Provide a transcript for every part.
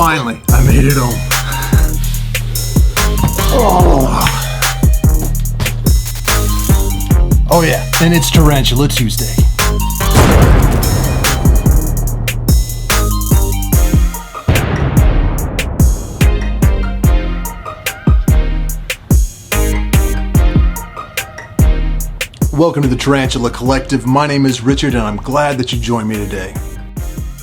Finally, I made it home. Oh yeah, and it's Tarantula Tuesday. Welcome to the Tarantula Collective. My name is Richard and I'm glad that you joined me today.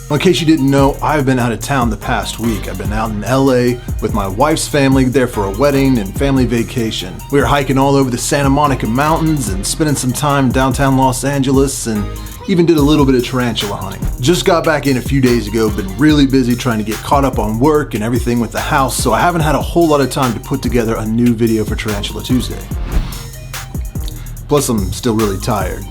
In case you didn't know, I've been out of town the past week. I've been out in LA with my wife's family, there for a wedding and family vacation. We were hiking all over the Santa Monica Mountains and spending some time downtown Los Angeles and even did a little bit of tarantula hunting. Just got back in a few days ago, been really busy trying to get caught up on work and everything with the house, so I haven't had a whole lot of time to put together a new video for Tarantula Tuesday. Plus, I'm still really tired.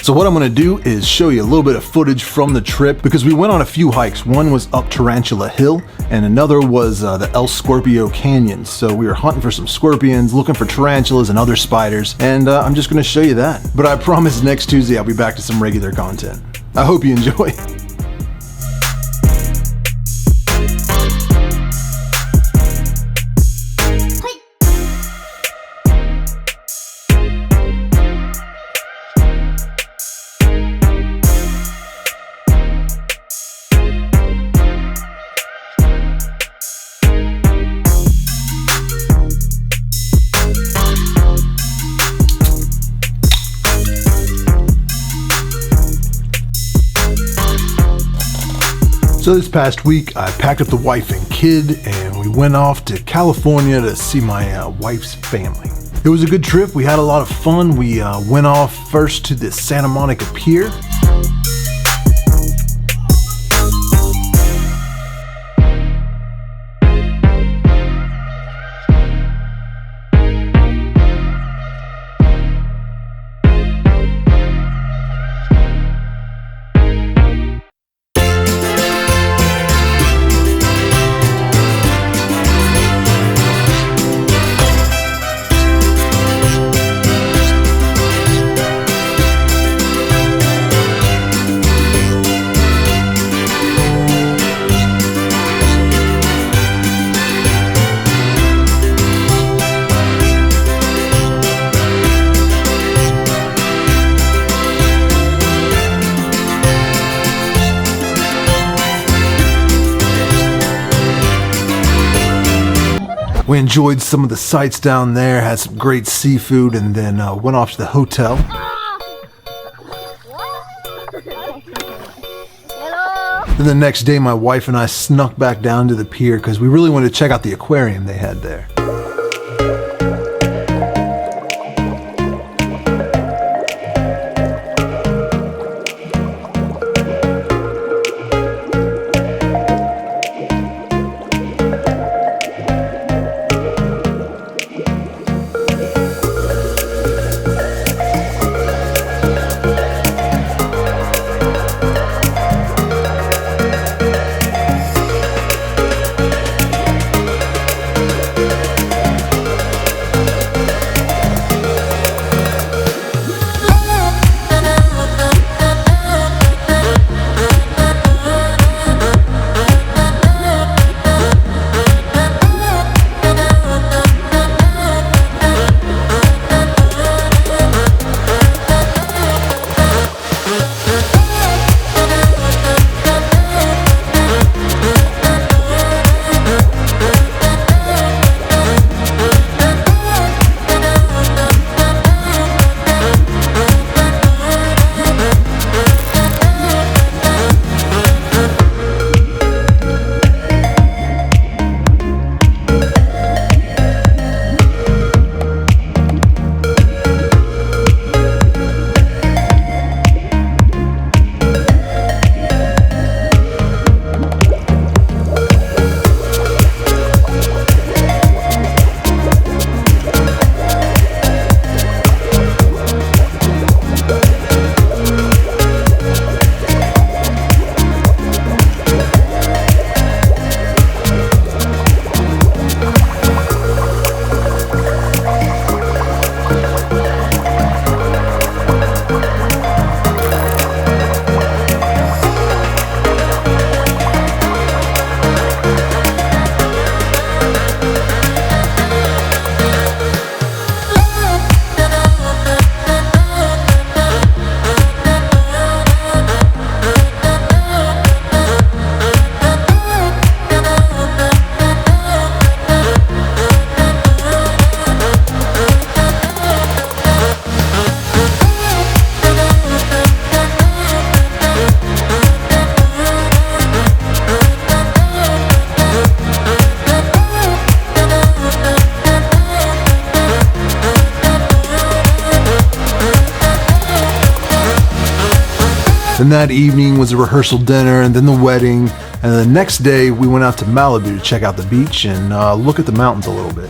So what I'm going to do is show you a little bit of footage from the trip because we went on a few hikes. One was up Tarantula Hill and another was the Scorpio Canyon. So we were hunting for some scorpions, looking for tarantulas and other spiders, and I'm just going to show you that. But I promise next Tuesday I'll be back to some regular content. I hope you enjoy. So this past week, I packed up the wife and kid and we went off to California to see my wife's family. It was a good trip. We had a lot of fun. We went off first to the Santa Monica Pier. We enjoyed some of the sights down there, had some great seafood, and then went off to the hotel. Then the next day, my wife and I snuck back down to the pier because we really wanted to check out the aquarium they had there. Then that evening was a rehearsal dinner, and then the wedding, and the next day we went out to Malibu to check out the beach and look at the mountains a little bit.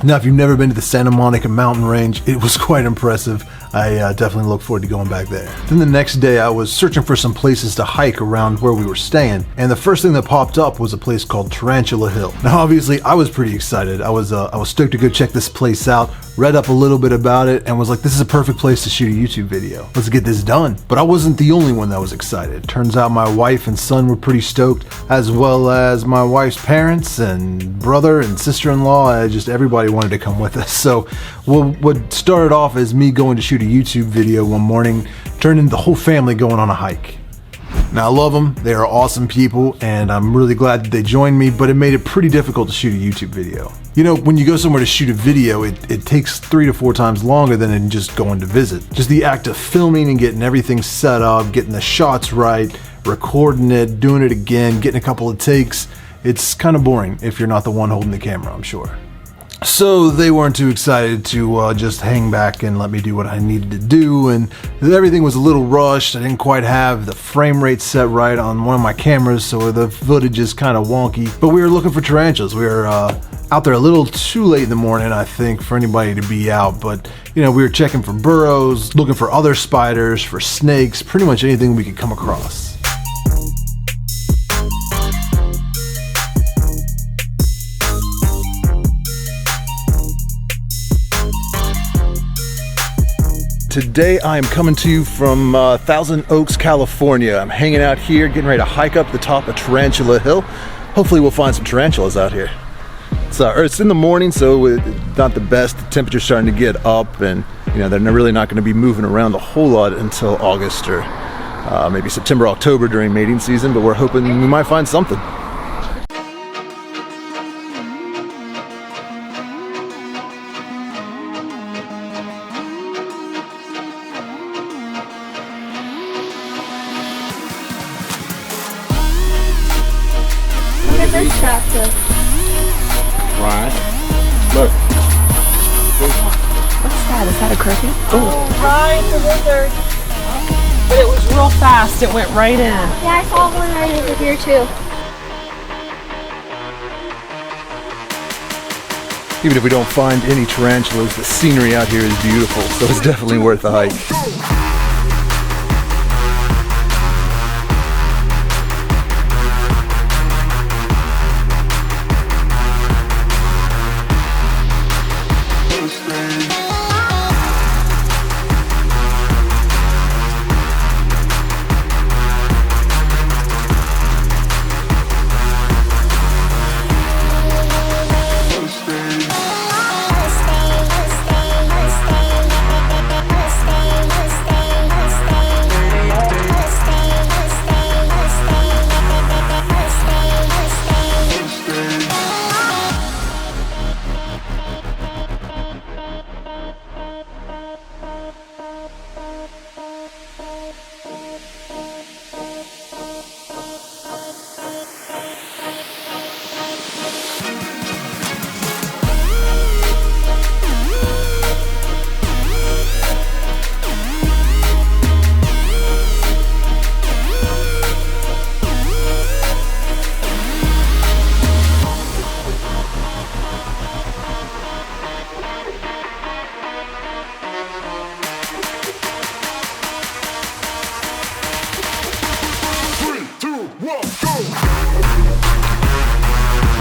Now, if you've never been to the Santa Monica mountain range, it was quite impressive. I definitely look forward to going back there. Then the next day, I was searching for some places to hike around where we were staying, and the first thing that popped up was a place called Tarantula Hill. Now, obviously, I was pretty excited. I was stoked to go check this place out, read up a little bit about it, and was like, this is a perfect place to shoot a YouTube video. Let's get this done. But I wasn't the only one that was excited. Turns out my wife and son were pretty stoked, as well as my wife's parents and brother and sister-in-law. Just everybody wanted to come with us. So what started off as me going to shoot a YouTube video one morning turned into the whole family going on a hike. Now, I love them. They are awesome people, and I'm really glad that they joined me, but it made it pretty difficult to shoot a YouTube video. You know, when you go somewhere to shoot a video, it takes 3 to 4 times longer than in just going to visit. Just the act of filming and getting everything set up, getting the shots right, recording it, doing it again, getting a couple of takes, it's kind of boring if you're not the one holding the camera, I'm sure. So they weren't too excited to just hang back and let me do what I needed to do, and everything was a little rushed. I didn't quite have the frame rate set right on one of my cameras, so the footage is kind of wonky. But we were looking for tarantulas. We were out there a little too late in the morning, I think, for anybody to be out, but you know, we were checking for burrows, looking for other spiders, for snakes, pretty much anything we could come across. Today I am coming to you from Thousand Oaks, California. I'm hanging out here, getting ready to hike up the top of Tarantula Hill. Hopefully we'll find some tarantulas out here. It's in the morning, so it's not the best. The temperature's starting to get up, and you know, they're really not going to be moving around a whole lot until August or maybe September, October during mating season, but we're hoping we might find something. Look at this chapter. Right. Look. What's that? Is that a cricket? Oh, right, the lizard. But it was real fast. It went right in. Yeah, I saw one right over here too. Even if we don't find any tarantulas, the scenery out here is beautiful, so it's definitely worth the hike.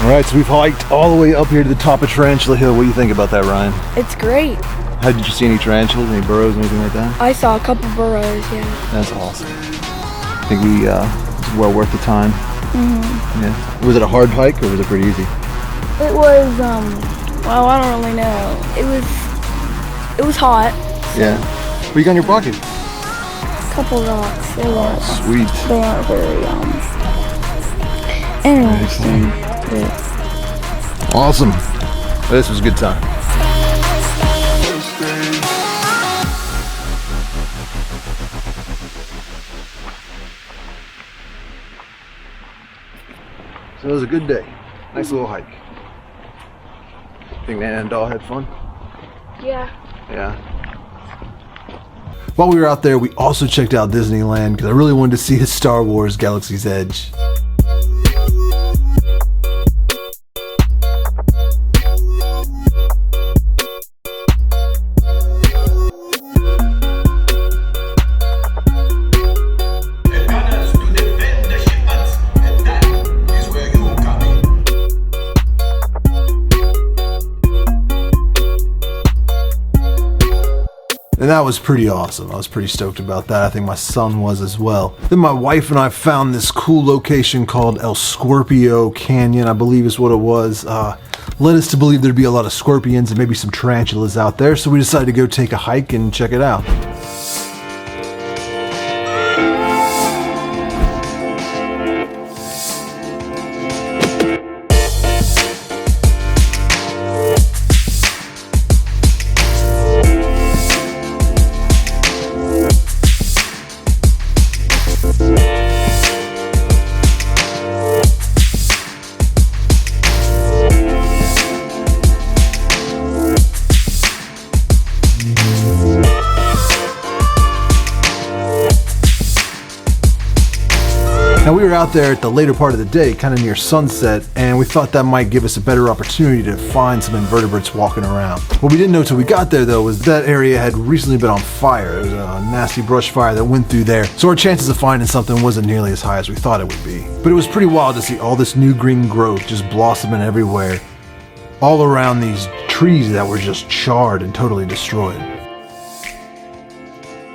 Alright, so we've hiked all the way up here to the top of Tarantula Hill. What do you think about that, Ryan? It's great. How did you see any tarantulas, any burrows, anything like that? I saw a couple burrows, yeah. That's awesome. I think it's well worth the time. Mm-hmm. Yeah. Was it a hard hike or was it pretty easy? It was, well, I don't really know. It was hot. Yeah. What you got in your pocket? A couple rocks. They weren't, Sweet. they aren't very, interesting. Yeah. Awesome. This was a good time. So it was a good day. Nice little hike. Think Nana and Doll had fun? Yeah. Yeah. While we were out there, we also checked out Disneyland because I really wanted to see his Star Wars Galaxy's Edge. And that was pretty awesome. I was pretty stoked about that. I think my son was as well. Then my wife and I found this cool location called El Scorpio Canyon, I believe is what it was. Led us to believe there'd be a lot of scorpions and maybe some tarantulas out there, so we decided to go take a hike and check it out. Now we were out there at the later part of the day, kind of near sunset, and we thought that might give us a better opportunity to find some invertebrates walking around. What we didn't know till we got there though was that area had recently been on fire. There was a nasty brush fire that went through there, so our chances of finding something wasn't nearly as high as we thought it would be. But it was pretty wild to see all this new green growth just blossoming everywhere, all around these trees that were just charred and totally destroyed.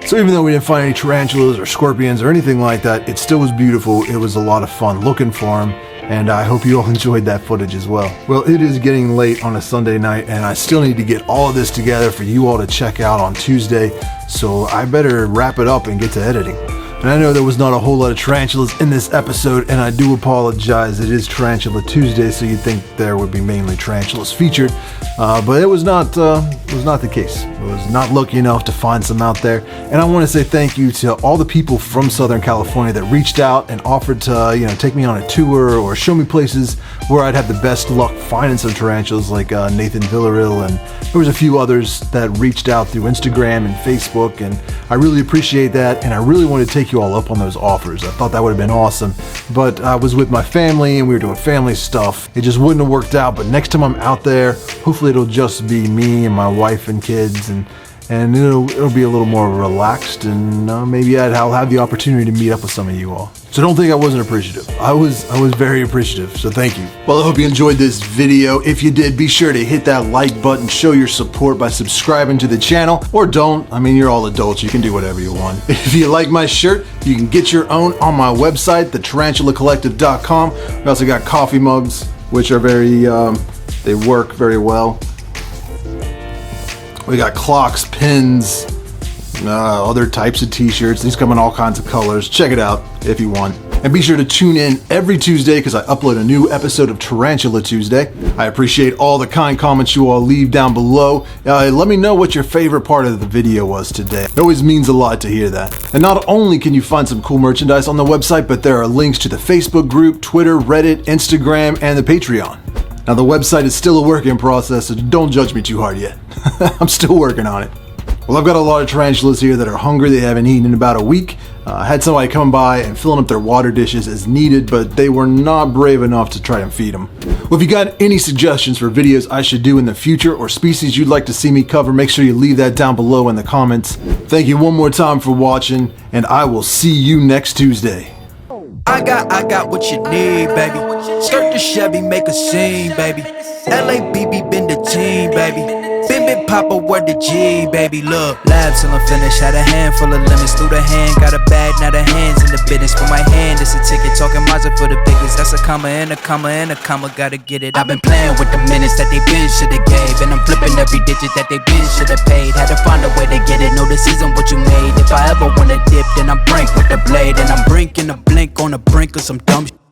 So even though we didn't find any tarantulas or scorpions or anything like that, it still was beautiful. It was a lot of fun looking for them, and I hope you all enjoyed that footage as well. Well, it is getting late on a Sunday night, and I still need to get all of this together for you all to check out on Tuesday, so I better wrap it up and get to editing. And I know there was not a whole lot of tarantulas in this episode, and I do apologize. It is Tarantula Tuesday, so you'd think there would be mainly tarantulas featured, but it was not the case. I was not lucky enough to find some out there. And I want to say thank you to all the people from Southern California that reached out and offered to, take me on a tour or show me places where I'd have the best luck finding some tarantulas, like Nathan Villarreal, and there was a few others that reached out through Instagram and Facebook, and I really appreciate that, and I really wanted to take you all up on those offers. I thought that would have been awesome, but I was with my family and we were doing family stuff. It just wouldn't have worked out, but next time I'm out there, hopefully it'll just be me and my wife and kids, and it'll be a little more relaxed, and maybe I'll have the opportunity to meet up with some of you all. So don't think I wasn't appreciative. I was very appreciative, so thank you. Well, I hope you enjoyed this video. If you did, be sure to hit that like button, show your support by subscribing to the channel, or don't. I mean, you're all adults, you can do whatever you want. If you like my shirt, you can get your own on my website, tarantulas.com. We also got coffee mugs, which are they work very well. We got clocks, pins, other types of t-shirts. These come in all kinds of colors. Check it out if you want. And be sure to tune in every Tuesday because I upload a new episode of Tarantula Tuesday. I appreciate all the kind comments you all leave down below. Let me know what your favorite part of the video was today. It always means a lot to hear that. And not only can you find some cool merchandise on the website, but there are links to the Facebook group, Twitter, Reddit, Instagram, and the Patreon. Now the website is still a work in process, so don't judge me too hard yet. I'm still working on it. Well, I've got a lot of tarantulas here that are hungry. They haven't eaten in about a week. I had somebody come by and filling up their water dishes as needed, but they were not brave enough to try and feed them. Well, if you got any suggestions for videos I should do in the future or species you'd like to see me cover, make sure you leave that down below in the comments. Thank you one more time for watching, and I will see you next Tuesday. I got what you need, baby. Skirt the Chevy, make a scene, baby. LABB been the team, baby. Bim Papa, word the G, baby. Look, labs till I'm finished. Had a handful of lemons through the hand. Got a bag, now the hands in the business. For my hand, it's a ticket. Talking Mazda for the biggest. That's a comma and a comma and a comma. Gotta get it. I've been playing with the minutes that they been shoulda gave. And I'm flipping every digit that they been shoulda paid. Had to find a way to get it. No, this isn't what you made. If I ever wanna dip, then I'm brink with the blade. And I'm brinking a blink on the brink of some dumb shit.